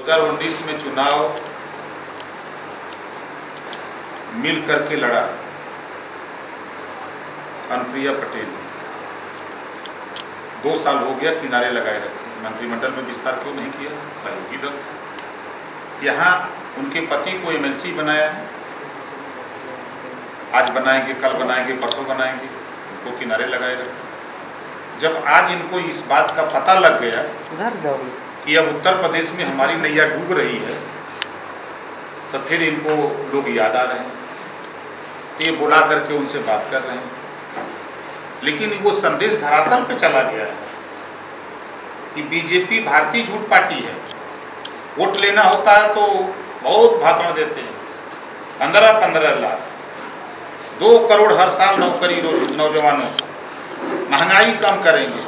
2019 में चुनाव मिल करके लड़ा अनुप्रिया पटेल, 2 साल हो गया किनारे लगाए रखे, मंत्रिमंडल में विस्तार क्यों नहीं किया? सहयोगी दल था। यहाँ उनके पति को एमएलसी बनाया है, आज बनाएंगे, कल बनाएंगे, परसों बनाएंगे, इनको किनारे लगाए रखे। जब आज इनको इस बात का पता लग गया कि अब उत्तर प्रदेश में हमारी नैया डूब रही है, तो फिर इनको लोग याद आ रहे हैं, ये बुला करके उनसे बात कर रहे हैं। लेकिन वो संदेश धरातल पे चला गया है कि बीजेपी भारतीय झूठ पार्टी है। वोट लेना होता है तो बहुत भाषण देते हैं, 15-15 लाख, 2 करोड़ हर साल नौकरी नौजवानों को, महंगाई कम करेंगे,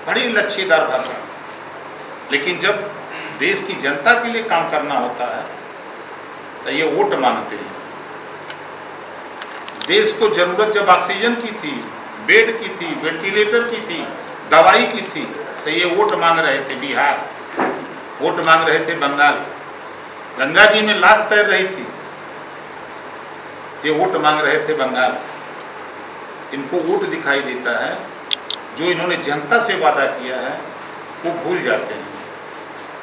बड़ी लच्छेदार भाषण। लेकिन जब देश की जनता के लिए काम करना होता है तो ये वोट मांगते हैं। देश को जरूरत जब ऑक्सीजन की थी, बेड की थी, वेंटिलेटर की थी, दवाई की थी, तो ये वोट मांग रहे थे बिहार, वोट मांग रहे थे बंगाल, गंगा जी में लाश तैर रही थी, ये वोट मांग रहे थे बंगाल। इनको वोट दिखाई देता है, जो इन्होंने जनता से वादा किया है वो भूल जाते हैं।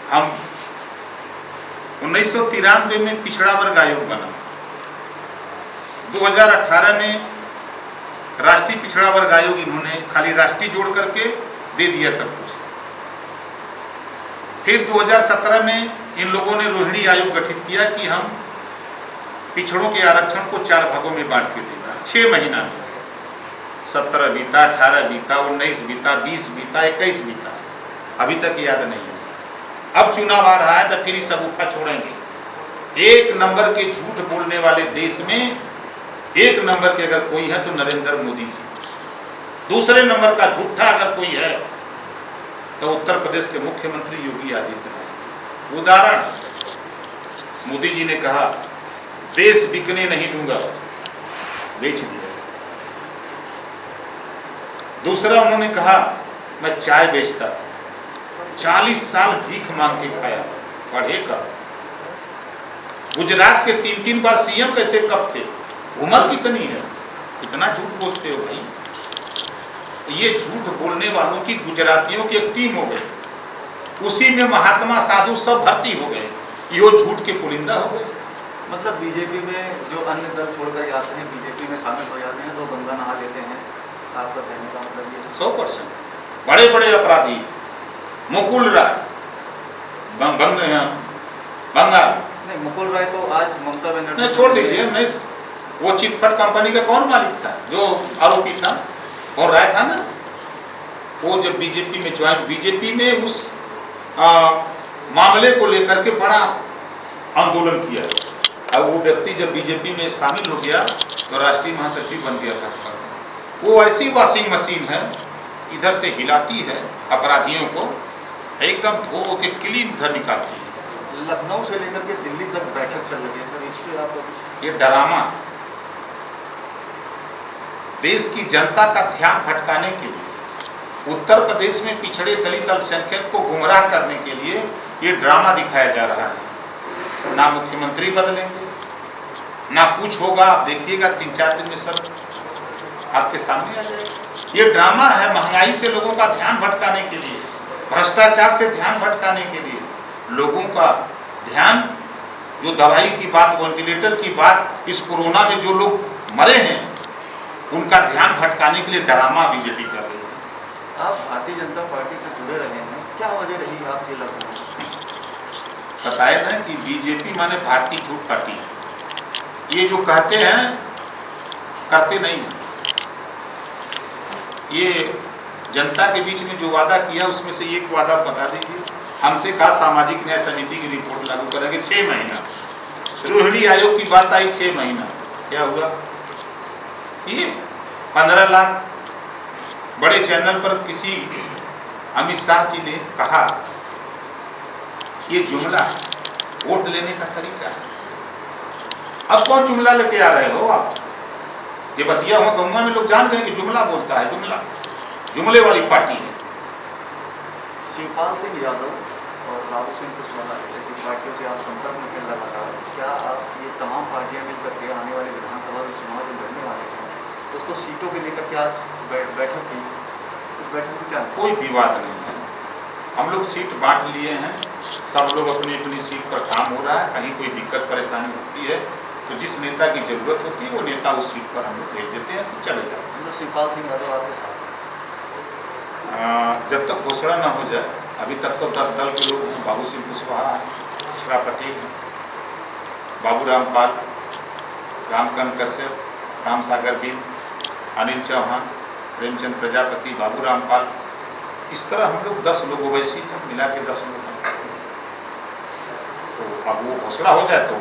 हम 1993 में पिछड़ा वर्ग आयोग बना, 2018 में राष्ट्रीय पिछड़ा वर्ग आयोग इन्होंने खाली राष्ट्रीय जोड़ करके दे दिया सब कुछ। फिर 2017 में इन लोगों ने रोहिणी आयोग गठित किया कि हम पिछड़ों के आरक्षण को 4 भागों में बांट के देगा। 6 महीना में 17 बीता, 18 बीता, 19 बीता, 20 बीता, 21 बीता, अभी तक याद नहीं है। अब चुनाव आ रहा है तो फिर सब उठा छोड़ेंगे। 1 नंबर के झूठ बोलने वाले देश में 1 नंबर के अगर कोई है तो नरेंद्र मोदी जी, दूसरे नंबर का झूठा अगर कोई है तो उत्तर प्रदेश के मुख्यमंत्री योगी आदित्यनाथ। उदाहरण, मोदी जी ने कहा देश बिकने नहीं दूंगा, बेच दिया। दूसरा उन्होंने कहा मैं चाय बेचता था, 40 साल भीख मांग के खाया, पढ़े कब? गुजरात के 3-3 बार सीएम कैसे कब थे? उम्र कितनी है? कितना झूठ बोलते हो भाई। ये झूठ बोलने वालों की गुजरातियों की एक टीम हो गई, उसी में महात्मा साधु सब भर्ती हो गए, ये झूठ के पुलिंदा हो गए। मतलब बीजेपी में जो अन्य दल छोड़कर जाते हैं, बीजेपी में शामिल हो जाते हैं तो गंगा नहा लेते हैं, आपका कहने का मतलब ये? 100% बड़े बड़े अपराधी, मुकुल राय बंगाल, नहीं मुकुल राय तो आज ममता बनर्जी नहीं, छोड़ दीजिए, नहीं, वो चिटफंड कंपनी का कौन मालिक था जो आरोपी था? कौन राय था ना? वो जब बीजेपी में ज्वाइन, बीजेपी ने उस मामले को लेकर के बड़ा आंदोलन किया। अब वो व्यक्ति जब बीजेपी में शामिल हो गया तो राष्ट्रीय महासचिव बन गया भाजपा। वो ऐसी वॉशिंग मशीन है, इधर से हिलाती है अपराधियों को, एकदम धो के क्लीन इधर निकालती है। लखनऊ से लेकर के दिल्ली तक बैठक चल रही है सर, इस पर आप? ये ड्रामा, देश की जनता का ध्यान भटकाने के लिए, उत्तर प्रदेश में पिछड़े दलित अल्पसंख्यक को गुमराह करने के लिए ये ड्रामा दिखाया जा रहा है। ना मुख्यमंत्री बदलेंगे, ना कुछ होगा, आप देखिएगा 3-4 दिन में सब आपके सामने आ जाएगा। ये ड्रामा है महंगाई से लोगों का ध्यान भटकाने के लिए, भ्रष्टाचार से ध्यान भटकाने के लिए, लोगों का ध्यान, जो दवाई की बात, वेंटिलेटर की बात, इस कोरोना में जो लोग मरे हैं उनका ध्यान भटकाने के लिए ड्रामा बीजेपी कर रही है। आप भारतीय जनता पार्टी से जुड़े रहे हैं, क्या वजह रही आपके लखनऊ? बताया ना कि बीजेपी माने भारतीय झूठ पार्टी है। ये जो कहते हैं करते नहीं है। ये जनता के बीच में जो वादा किया उसमें से एक वादा बता दीजिए। हमसे कहा सामाजिक न्याय समिति की रिपोर्ट लागू करेंगे 6 महीना, रोहिणी आयोग की बात आई 6 महीना, क्या हुआ? ये 15 लाख बड़े चैनल पर किसी अमित शाह जी ने कहा, ये जुमला वोट लेने का तरीका है। अब कौन जुमला लेके आ रहे हो आप? ये बतिया हुआ गंगा में लोग जान गए कि जुमला बोलता है, जुमला, जुमले वाली पार्टी है। शिवपाल सिंह यादव और बाबू सिंह कुशवाहा जैसी पार्टियों से आप संपर्क में फिर लगातार, क्या आप ये तमाम पार्टियां मिलकर के आने वाले विधानसभा के चुनाव जो लड़ने वाले हैं तो उसको सीटों को लेकर क्या बैठक थी, उस बैठक में क्या कोई विवाद नहीं है। हम लोग सीट बांट लिए हैं, सब लोग अपनी अपनी सीट पर काम हो रहा है। कहीं कोई दिक्कत परेशानी होती है तो जिस नेता की जरूरत होती है वो नेता उस सीट पर हम लोग भेज देते हैं, तो चले जाते हैं। मतलब शिवपाल सिंह यादव आपके साथ? जब तक घोषणा न हो जाए, अभी तक तो 10 दल के लोग हैं। बाबू सिंह कुशवाहा हैं, इशरा पटेल हैं, बाबू रामपाल, रामकांत कश्यप, राम सागर बिन, अनिल चौहान, प्रेमचंद प्रजापति, बाबू रामपाल, इस तरह हम लोग 10 लोग ओवैसी मिला के 10 लोग हैं। तो अब वो घोषणा हो जाए तो